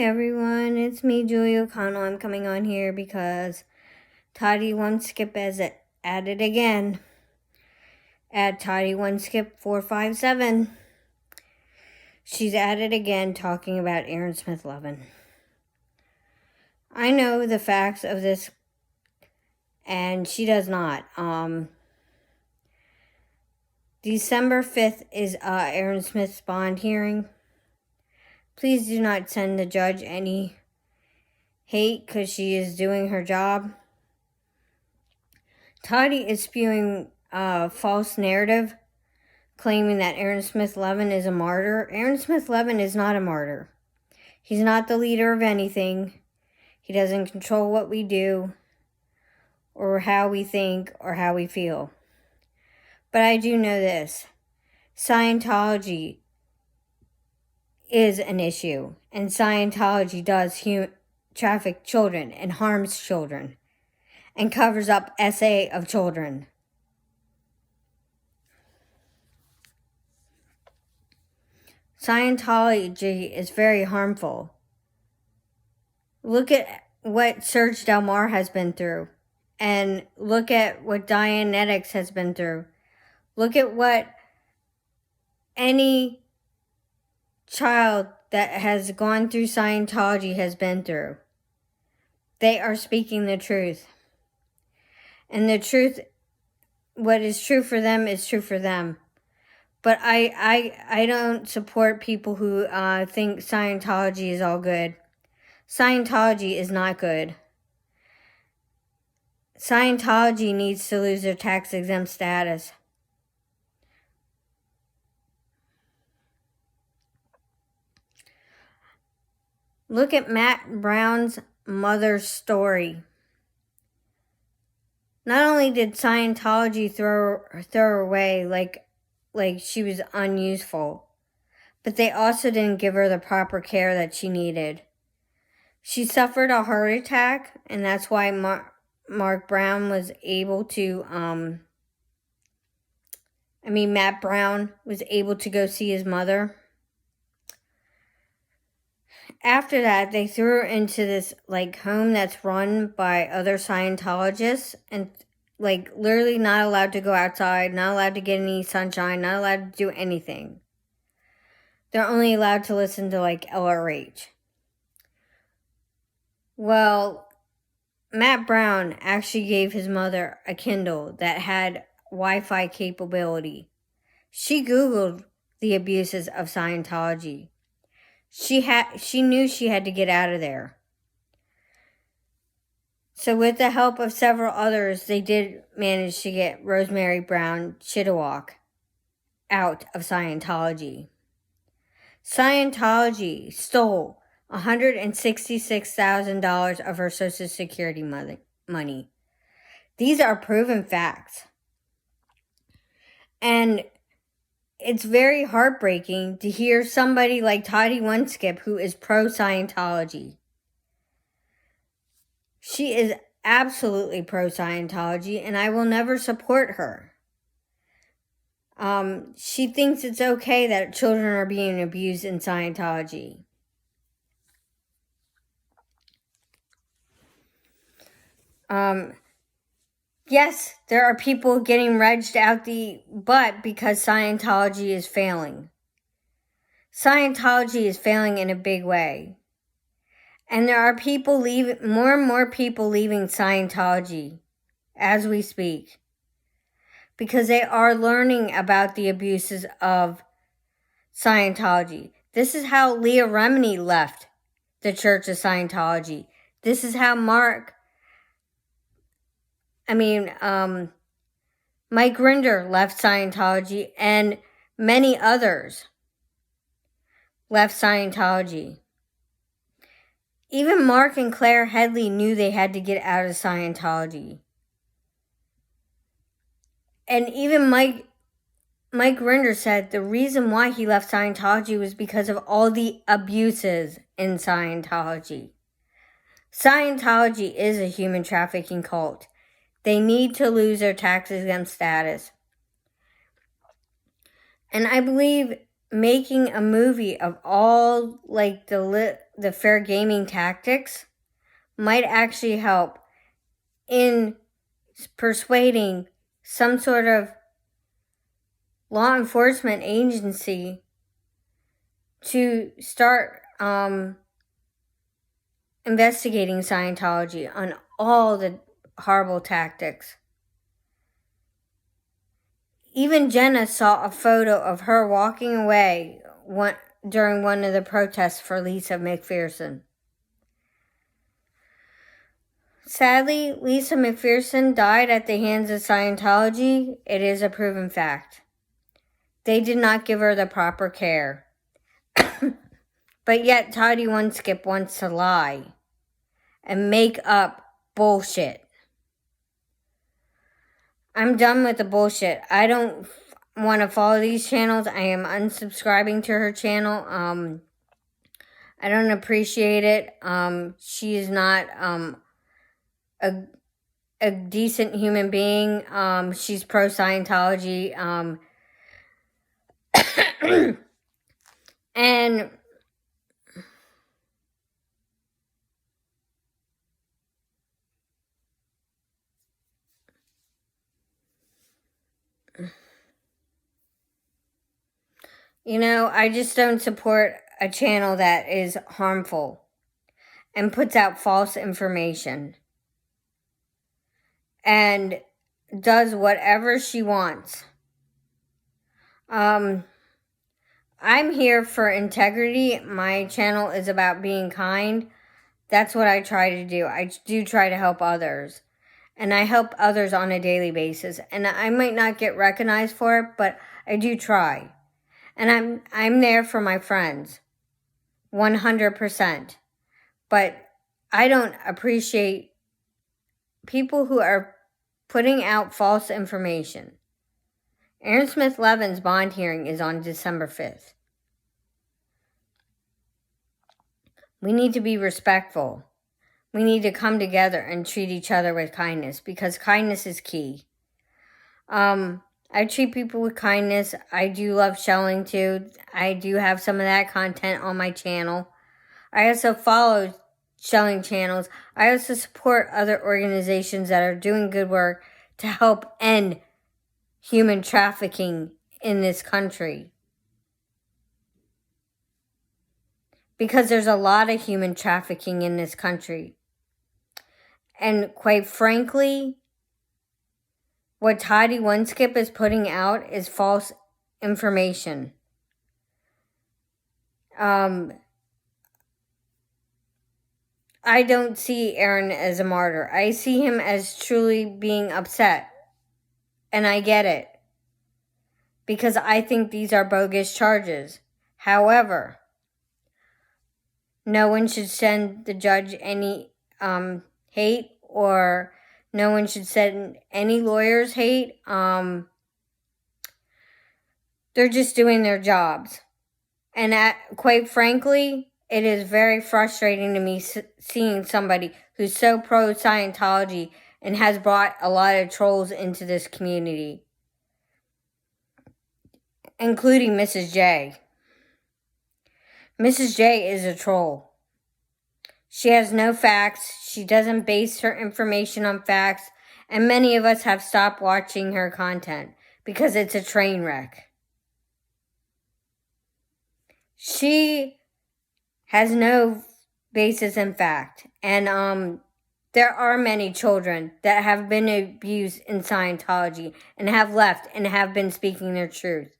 everyone, it's me, Julie O'Connell. I'm coming on here because Tottie1Skip is at it again. At Tottie1Skip457. She's at it again talking about Aaron Smith Levin. I know the facts of this, and she does not. December 5th is Aaron Smith's bond hearing. Please do not send the judge any hate because she is doing her job. Tottie is spewing false narrative, claiming that Aaron Smith Levin is a martyr. Aaron Smith Levin is not a martyr. He's not the leader of anything. He doesn't control what we do or how we think or how we feel. But I do know this. Scientology is an issue, and Scientology does traffic children and harms children and covers up SA of children. Scientology is very harmful. Look at what Serge Del Mar has been through, and look at what Dianetics has been through. Look at what any child that has gone through Scientology has been through. They are speaking the truth. And the truth, what is true for them is true for them. But I don't support people who think Scientology is all good. Scientology is not good. Scientology needs to lose their tax-exempt status. Look at Matt Brown's mother's story. Not only did Scientology throw her away like she was unuseful, but they also didn't give her the proper care that she needed. She suffered a heart attack, and that's why Matt Brown was able to go see his mother. After that, they threw her into this home that's run by other Scientologists, and literally not allowed to go outside, not allowed to get any sunshine, not allowed to do anything. They're only allowed to listen to LRH. Well, Matt Brown actually gave his mother a Kindle that had Wi-Fi capability. She Googled the abuses of Scientology. She knew she had to get out of there. So with the help of several others, they did manage to get Rosemary Brown Chittiwalk out of Scientology. Scientology stole $166,000 of her Social Security money. These are proven facts. And it's very heartbreaking to hear somebody like Tottie1Skip, who is pro-Scientology. She is absolutely pro-Scientology, and I will never support her. She thinks it's okay that children are being abused in Scientology. Yes, there are people getting wedged out the butt because Scientology is failing. Scientology is failing in a big way. And there are people more and more people leaving Scientology as we speak, because they are learning about the abuses of Scientology. This is how Leah Remini left the Church of Scientology. This is how Mike Grinder left Scientology, and many others left Scientology. Even Mark and Claire Headley knew they had to get out of Scientology. And even Mike Grinder said the reason why he left Scientology was because of all the abuses in Scientology. Scientology is a human trafficking cult. They need to lose their tax-exempt status. And I believe making a movie of all the fair gaming tactics might actually help in persuading some sort of law enforcement agency to start investigating Scientology on all the horrible tactics. Even Jenna saw a photo of her walking away during one of the protests for Lisa McPherson. Sadly, Lisa McPherson died at the hands of Scientology. It is a proven fact. They did not give her the proper care. But yet Tottie1Skip wants to lie and make up bullshit. I'm done with the bullshit. I don't want to follow these channels. I am unsubscribing to her channel. I don't appreciate it. She is not a decent human being. She's pro-Scientology. And you know, I just don't support a channel that is harmful and puts out false information and does whatever she wants. I'm here for integrity. My channel is about being kind. That's what I try to do. I do try to help others. And I help others on a daily basis. And I might not get recognized for it, but I do try. And I'm there for my friends. 100%. But I don't appreciate people who are putting out false information. Aaron Smith Levin's bond hearing is on December 5th. We need to be respectful. We need to come together and treat each other with kindness because kindness is key. I treat people with kindness. I do love shelling too. I do have some of that content on my channel. I also follow shelling channels. I also support other organizations that are doing good work to help end human trafficking in this country. Because there's a lot of human trafficking in this country. And quite frankly, what Tottie1Skip is putting out is false information. I don't see Aaron as a martyr. I see him as truly being upset. And I get it. Because I think these are bogus charges. However, no one should send the judge any hate, or no one should send any lawyers hate. They're just doing their jobs. And quite frankly, it is very frustrating to me seeing somebody who's so pro-Scientology and has brought a lot of trolls into this community, including Mrs. J. Mrs. J is a troll. She has no facts. She doesn't base her information on facts. And many of us have stopped watching her content because it's a train wreck. She has no basis in fact. And there are many children that have been abused in Scientology and have left and have been speaking their truth.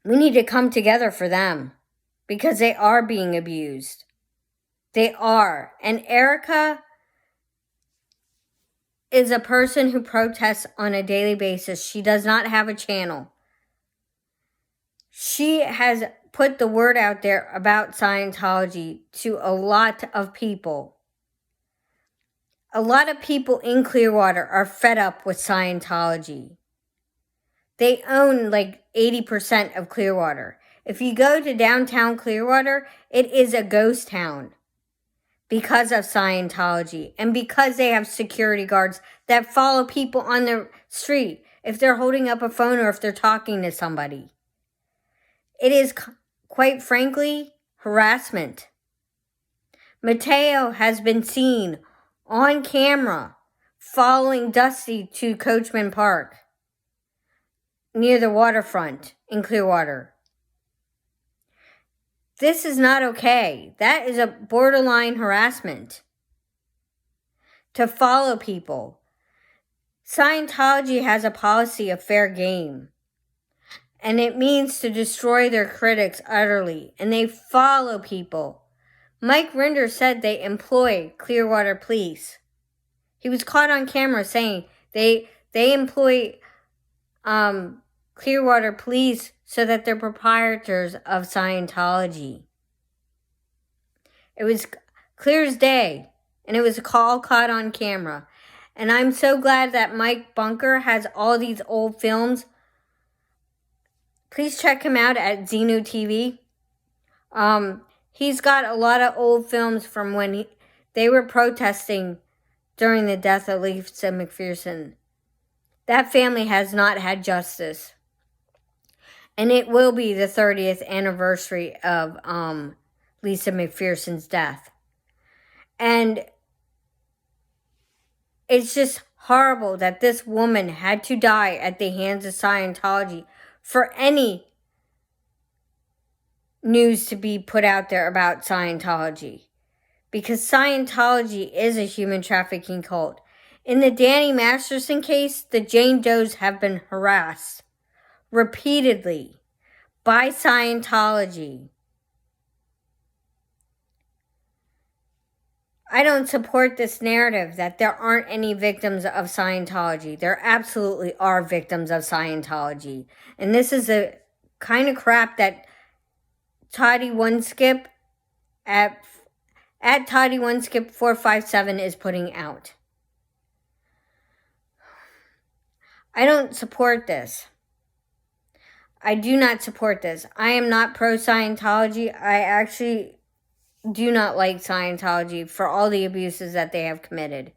We need to come together for them because they are being abused. They are. And Erica is a person who protests on a daily basis. She does not have a channel. She has put the word out there about Scientology to a lot of people. A lot of people in Clearwater are fed up with Scientology. They own like 80% of Clearwater. If you go to downtown Clearwater, it is a ghost town because of Scientology and because they have security guards that follow people on the street if they're holding up a phone or if they're talking to somebody. It is, quite frankly, harassment. Mateo has been seen on camera following Dusty to Coachman Park near the waterfront in Clearwater. This is not okay. That is a borderline harassment. To follow people. Scientology has a policy of fair game. And it means to destroy their critics utterly. And they follow people. Mike Rinder said they employ Clearwater police. He was caught on camera saying they employ Clearwater police so that they're proprietors of Scientology. It was clear as day, and it was all caught on camera. And I'm so glad that Mike Bunker has all these old films. Please check him out at Xeno TV. He's got a lot of old films from when they were protesting during the death of Lisa McPherson. That family has not had justice. And it will be the 30th anniversary of Lisa McPherson's death. And it's just horrible that this woman had to die at the hands of Scientology for any news to be put out there about Scientology. Because Scientology is a human trafficking cult. In the Danny Masterson case, the Jane Does have been harassed repeatedly by Scientology. I don't support this narrative that there aren't any victims of Scientology. There absolutely are victims of Scientology. And this is the kind of crap that Tottie1Skip at Tottie1Skip457 is putting out. I don't support this. I do not support this. I am not pro-Scientology. I actually do not like Scientology for all the abuses that they have committed.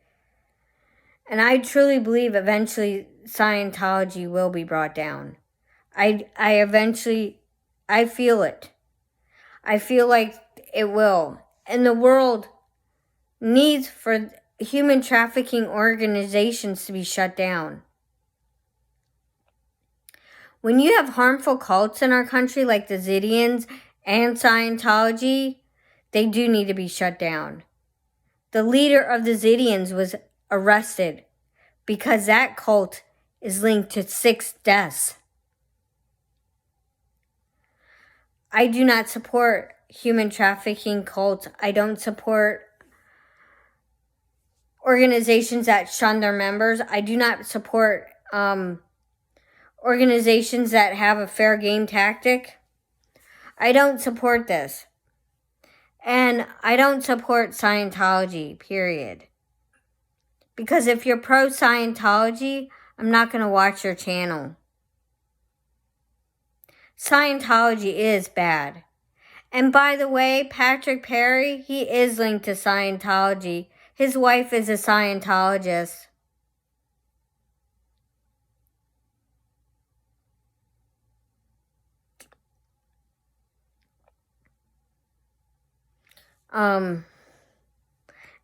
And I truly believe eventually Scientology will be brought down. I feel it. I feel like it will. And the world needs for human trafficking organizations to be shut down. When you have harmful cults in our country like the Zidians and Scientology, they do need to be shut down. The leader of the Zidians was arrested because that cult is linked to 6 deaths. I do not support human trafficking cults. I don't support organizations that shun their members. I do not support organizations that have a fair game tactic. I don't support this. And I don't support Scientology, period. Because if you're pro-Scientology, I'm not going to watch your channel. Scientology is bad. And by the way, Patrick Perry, he is linked to Scientology. His wife is a Scientologist.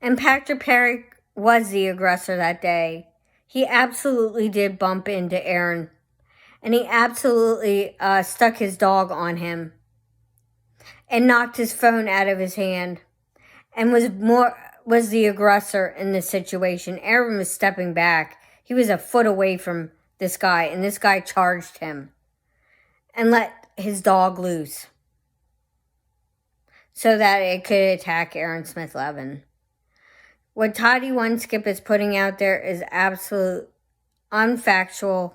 And Patrick Perry was the aggressor that day. He absolutely did bump into Aaron. And he absolutely stuck his dog on him. And knocked his phone out of his hand. And was the aggressor in this situation. Aaron was stepping back. He was a foot away from this guy. And this guy charged him. And let his dog loose. So that it could attack Aaron Smith Levin. What Tottie1Skip is putting out there is absolute unfactual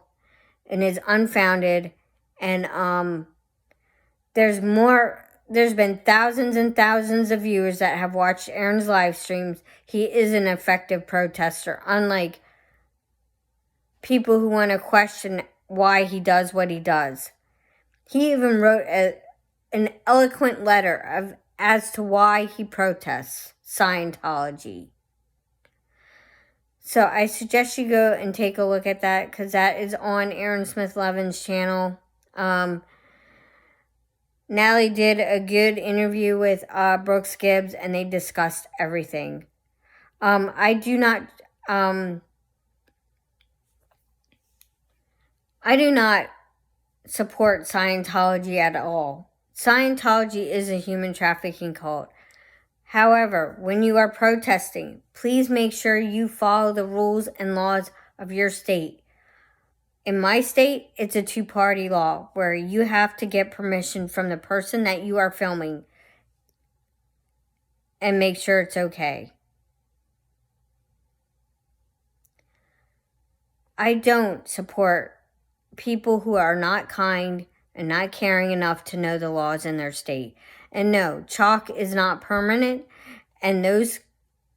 and is unfounded. And there's been thousands and thousands of viewers that have watched Aaron's live streams. He is an effective protester, unlike people who want to question why he does what he does. He even wrote an eloquent letter as to why he protests Scientology. So I suggest you go and take a look at that, because that is on Aaron Smith Levin's channel. There's more, there's been thousands and thousands of viewers that have watched Aaron's live streams. He is an effective protester, unlike people who want to question why he does what he does. He even wrote an eloquent letter as to why he protests Scientology. So I suggest you go and take a look at that, because that is on Aaron Smith Levin's channel. Natalie did a good interview with Brooks Gibbs, and they discussed everything. I do not support Scientology at all. Scientology is a human trafficking cult. However, when you are protesting, please make sure you follow the rules and laws of your state. In my state, it's a two-party law where you have to get permission from the person that you are filming and make sure it's okay. I don't support people who are not kind and not caring enough to know the laws in their state. And no, chalk is not permanent. And those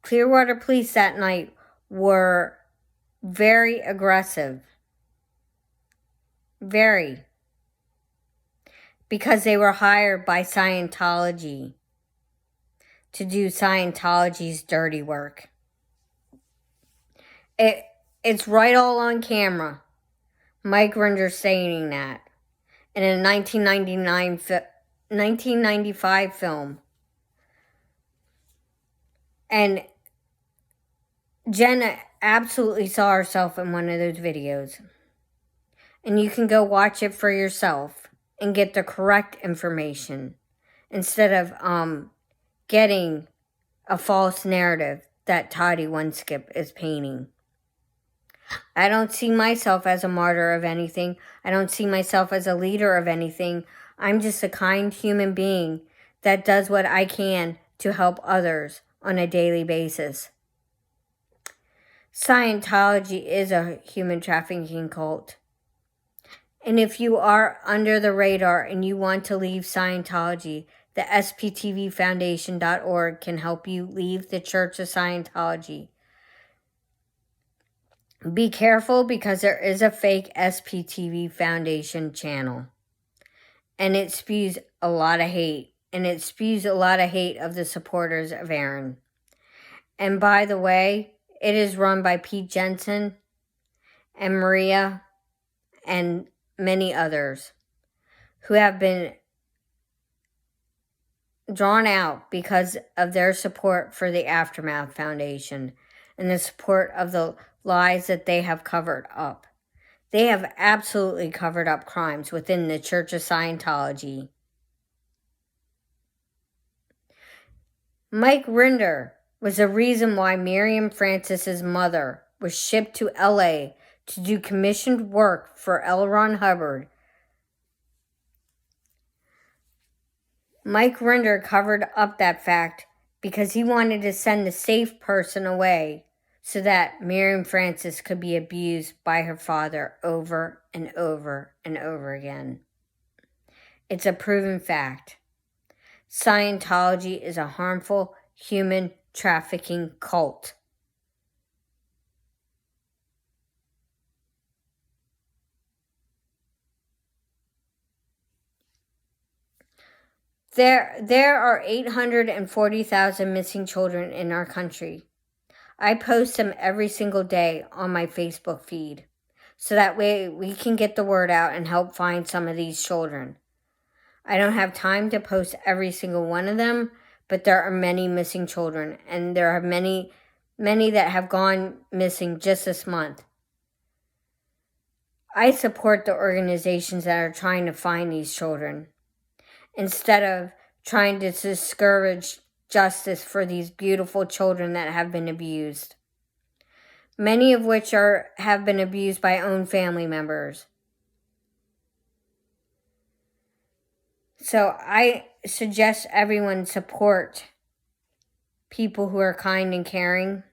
Clearwater police that night were very aggressive. Very. Because they were hired by Scientology to do Scientology's dirty work. It's right all on camera. Mike Rinder saying that in a 1995 film. And Jenna absolutely saw herself in one of those videos. And you can go watch it for yourself and get the correct information instead of getting a false narrative that Tottie1Skip is painting. I don't see myself as a martyr of anything. I don't see myself as a leader of anything. I'm just a kind human being that does what I can to help others on a daily basis. Scientology is a human trafficking cult. And if you are under the radar and you want to leave Scientology, the sptvfoundation.org can help you leave the Church of Scientology. Be careful because there is a fake SPTV Foundation channel. And it spews a lot of hate. And it spews a lot of hate of the supporters of Aaron. And by the way, it is run by Pete Jensen and Maria and many others who have been drawn out because of their support for the Aftermath Foundation and the support of the lies that they have covered up. They have absolutely covered up crimes within the Church of Scientology. Mike Rinder was the reason why Miriam Francis's mother was shipped to LA to do commissioned work for L. Ron Hubbard. Mike Rinder covered up that fact because he wanted to send the safe person away so that Miriam Francis could be abused by her father over and over and over again. It's a proven fact. Scientology is a harmful human trafficking cult. There are 840,000 missing children in our country. I post them every single day on my Facebook feed, so that way we can get the word out and help find some of these children. I don't have time to post every single one of them, but there are many missing children, and there are many that have gone missing just this month. I support the organizations that are trying to find these children, instead of trying to discourage justice for these beautiful children that have been abused. Many of which have been abused by own family members. So I suggest everyone support people who are kind and caring.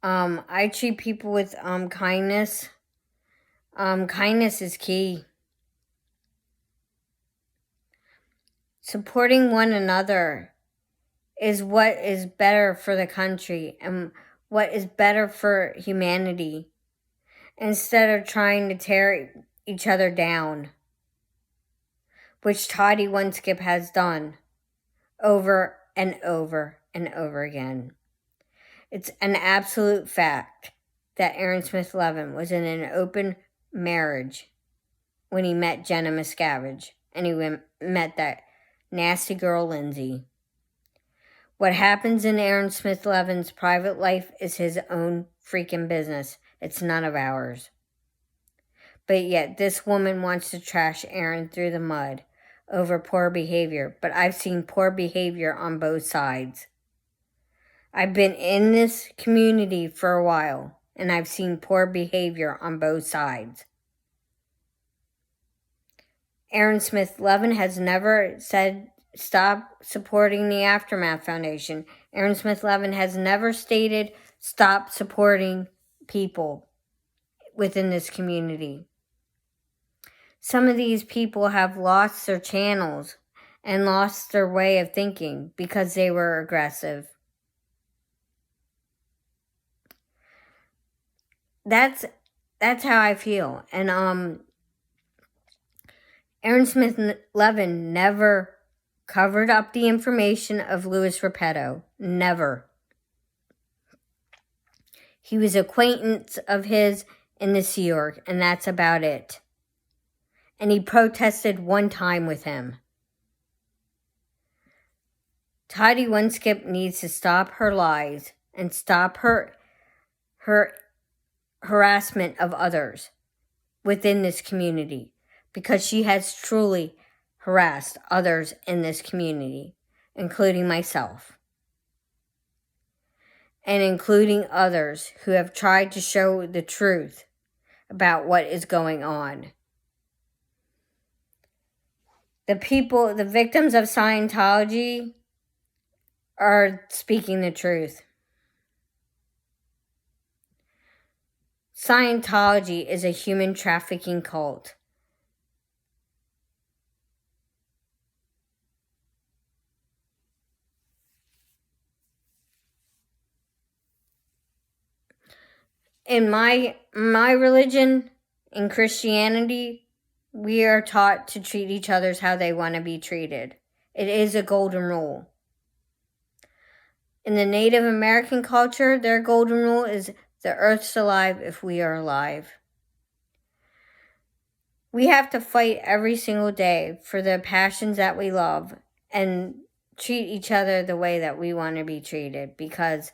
I treat people with kindness. Kindness is key. Supporting one another is what is better for the country and what is better for humanity, instead of trying to tear each other down, which Tottie1Skip has done over and over and over again. It's an absolute fact that Aaron Smith Levin was in an open marriage when he met Jenna Miscavige and he met that nasty girl, Lindsay. What happens in Aaron Smith Levin's private life is his own freaking business. It's none of ours. But yet this woman wants to trash Aaron through the mud over poor behavior. But I've seen poor behavior on both sides. I've been in this community for a while, and I've seen poor behavior on both sides. Aaron Smith Levin has never said stop supporting the Aftermath Foundation. Aaron Smith Levin has never stated stop supporting people within this community. Some of these people have lost their channels and lost their way of thinking because they were aggressive. That's how I feel. And Aaron Smith Levin never covered up the information of Louis Repetto. Never. He was an acquaintance of his in the Sea Org, and that's about it. And he protested one time with him. Tottie1Skip needs to stop her lies and stop her harassment of others within this community, because she has truly harassed others in this community, including myself, and including others who have tried to show the truth about what is going on. The people, the victims of Scientology, are speaking the truth. Scientology is a human trafficking cult. In my religion, in Christianity, we are taught to treat each other how they want to be treated. It is a golden rule. In the Native American culture, their golden rule is the earth's alive if we are alive. We have to fight every single day for the passions that we love and treat each other the way that we want to be treated, because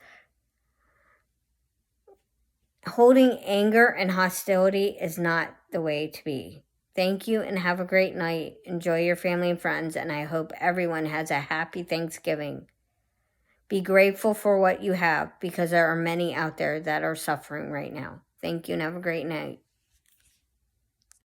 holding anger and hostility is not the way to be. Thank you and have a great night. Enjoy your family and friends, and I hope everyone has a happy Thanksgiving. Be grateful for what you have, because there are many out there that are suffering right now. Thank you and have a great night.